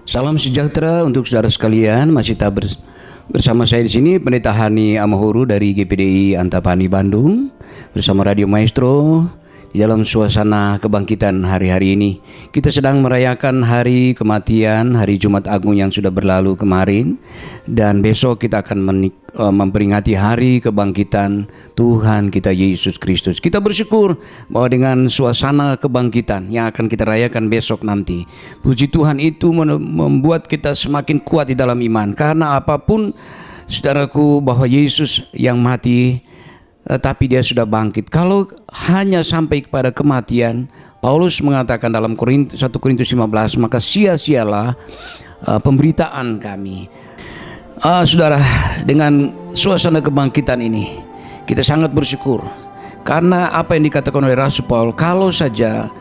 Salam sejahtera untuk saudara sekalian. Masih bersama saya di sini Pendeta Hani Amahuru dari GPDI Antapani Bandung bersama Radio Maestro. Di dalam suasana kebangkitan hari-hari ini kita sedang merayakan hari kematian, hari Jumat Agung yang sudah berlalu kemarin, dan besok kita akan memperingati hari kebangkitan Tuhan kita Yesus Kristus. Kita bersyukur bahwa dengan suasana kebangkitan yang akan kita rayakan besok nanti, puji Tuhan, itu membuat kita semakin kuat di dalam iman. Karena apapun, saudaraku, bahwa Yesus yang mati tapi dia sudah bangkit. Kalau hanya sampai kepada kematian, Paulus mengatakan dalam 1 Korintus 15, maka sia-sialah pemberitaan kami. Saudara, dengan suasana kebangkitan ini kita sangat bersyukur, karena apa yang dikatakan oleh Rasul Paul, kalau saja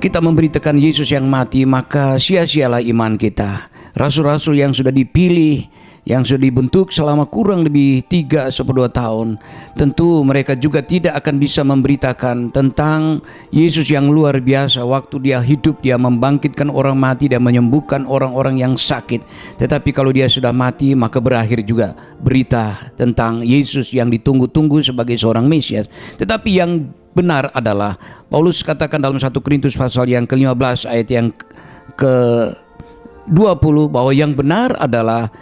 kita memberitakan Yesus yang mati, maka sia-sialah iman kita. Rasul-rasul yang sudah dipilih, yang sudah dibentuk selama kurang lebih 3-2 tahun, tentu mereka juga tidak akan bisa memberitakan tentang Yesus yang luar biasa. Waktu dia hidup, dia membangkitkan orang mati dan menyembuhkan orang-orang yang sakit. Tetapi kalau dia sudah mati, maka berakhir juga berita tentang Yesus yang ditunggu-tunggu sebagai seorang Mesias. Tetapi yang benar adalah, Paulus katakan dalam 1 Korintus pasal yang ke-15 ayat yang ke-20, bahwa yang benar adalah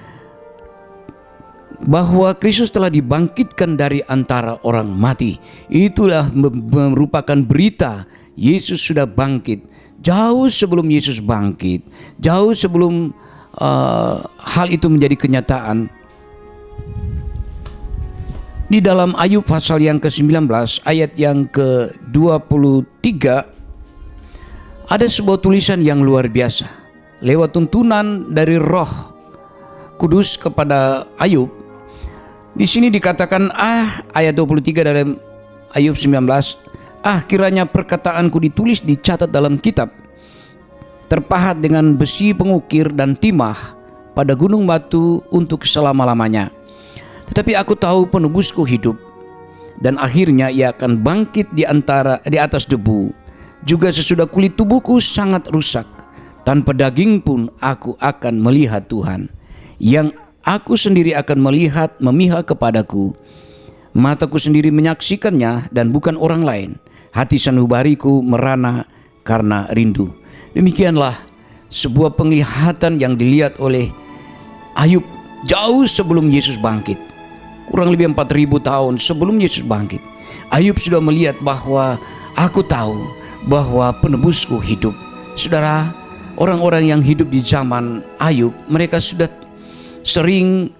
bahwa Kristus telah dibangkitkan dari antara orang mati. Itulah merupakan berita Yesus sudah bangkit. Jauh sebelum Yesus bangkit, jauh sebelum hal itu menjadi kenyataan, di dalam Ayub pasal yang ke-19 ayat yang ke-23 ada sebuah tulisan yang luar biasa lewat tuntunan dari Roh Kudus kepada Ayub. Di sini dikatakan, ayat 23 dari Ayub 19, kiranya perkataanku ditulis, dicatat dalam kitab, terpahat dengan besi pengukir dan timah pada gunung batu untuk selama-lamanya. Tetapi aku tahu penebusku hidup, dan akhirnya ia akan bangkit di atas debu. Juga sesudah kulit tubuhku sangat rusak, tanpa daging pun aku akan melihat Tuhan, yang aku sendiri akan melihat memihak kepadaku. Mataku sendiri menyaksikannya dan bukan orang lain. Hati sanubariku merana karena rindu. Demikianlah sebuah penglihatan yang dilihat oleh Ayub jauh sebelum Yesus bangkit. Kurang lebih 4.000 tahun sebelum Yesus bangkit, Ayub sudah melihat bahwa aku tahu bahwa penebusku hidup. Saudara, orang-orang yang hidup di zaman Ayub, mereka sudah sering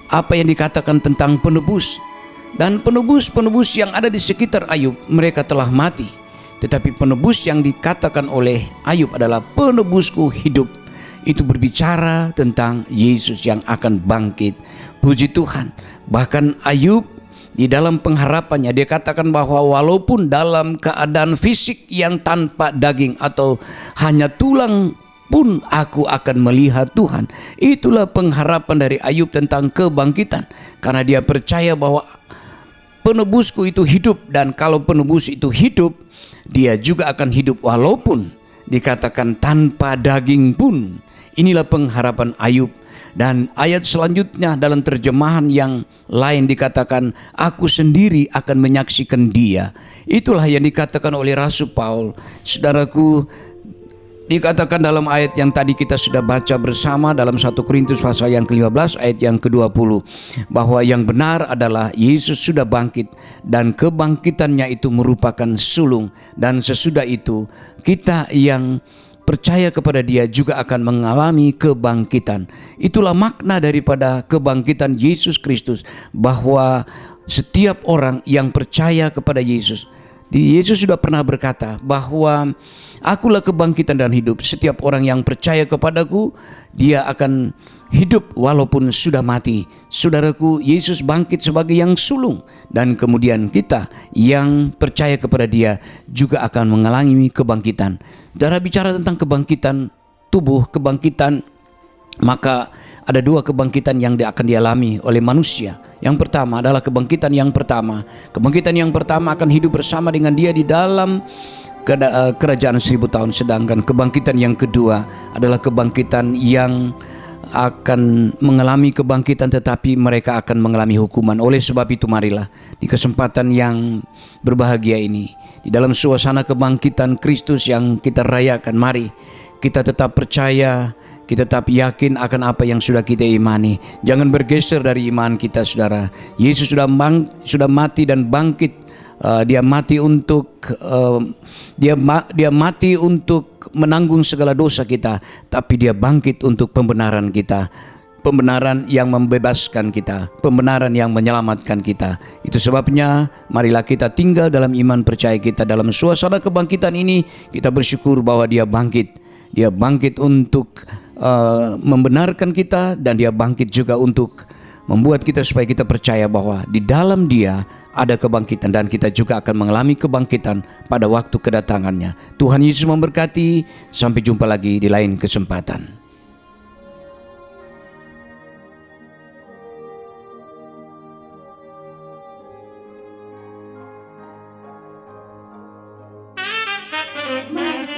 apa yang dikatakan tentang penebus, dan penebus yang ada di sekitar Ayub, mereka telah mati. Tetapi penebus yang dikatakan oleh Ayub adalah penebusku hidup. Itu berbicara tentang Yesus yang akan bangkit. Puji Tuhan. Bahkan Ayub di dalam pengharapannya, dia katakan bahwa walaupun dalam keadaan fisik yang tanpa daging atau hanya tulang pun aku akan melihat Tuhan. Itulah pengharapan dari Ayub tentang kebangkitan, karena dia percaya bahwa penebusku itu hidup, dan kalau penebus itu hidup, dia juga akan hidup walaupun dikatakan tanpa daging pun. Inilah pengharapan Ayub. Dan ayat selanjutnya dalam terjemahan yang lain dikatakan, aku sendiri akan menyaksikan dia. Itulah yang dikatakan oleh Rasul Paul. Saudaraku, dikatakan dalam ayat yang tadi kita sudah baca bersama dalam 1 Korintus pasal yang ke-15 ayat yang ke-20, bahwa yang benar adalah Yesus sudah bangkit, dan kebangkitannya itu merupakan sulung, dan sesudah itu kita yang percaya kepada dia juga akan mengalami kebangkitan. Itulah makna daripada kebangkitan Yesus Kristus, bahwa setiap orang yang percaya kepada Yesus, Yesus sudah pernah berkata bahwa akulah kebangkitan dan hidup. Setiap orang yang percaya kepadaku, dia akan hidup walaupun sudah mati. Saudaraku, Yesus bangkit sebagai yang sulung, dan kemudian kita yang percaya kepada dia juga akan mengalami kebangkitan. Saudara, bicara tentang kebangkitan tubuh, kebangkitan, maka ada dua kebangkitan yang akan dialami oleh manusia. Yang pertama adalah kebangkitan yang pertama. Kebangkitan yang pertama akan hidup bersama dengan dia di dalam kerajaan 1000 tahun. Sedangkan kebangkitan yang kedua adalah kebangkitan yang akan mengalami kebangkitan, tetapi mereka akan mengalami hukuman. Oleh sebab itu marilah di kesempatan yang berbahagia ini, di dalam suasana kebangkitan Kristus yang kita rayakan, mari kita tetap percaya, kita tetap yakin akan apa yang sudah kita imani. Jangan bergeser dari iman kita, saudara. Yesus sudah mati dan bangkit. Dia mati untuk dia mati untuk menanggung segala dosa kita, tapi dia bangkit untuk pembenaran kita, pembenaran yang membebaskan kita, pembenaran yang menyelamatkan kita. Itu sebabnya marilah kita tinggal dalam iman percaya kita. Dalam suasana kebangkitan ini kita bersyukur bahwa dia bangkit untuk membenarkan kita, dan dia bangkit juga untuk membuat kita supaya kita percaya bahwa di dalam dia ada kebangkitan, dan kita juga akan mengalami kebangkitan pada waktu kedatangannya. Tuhan Yesus memberkati. Sampai jumpa lagi di lain kesempatan. Mas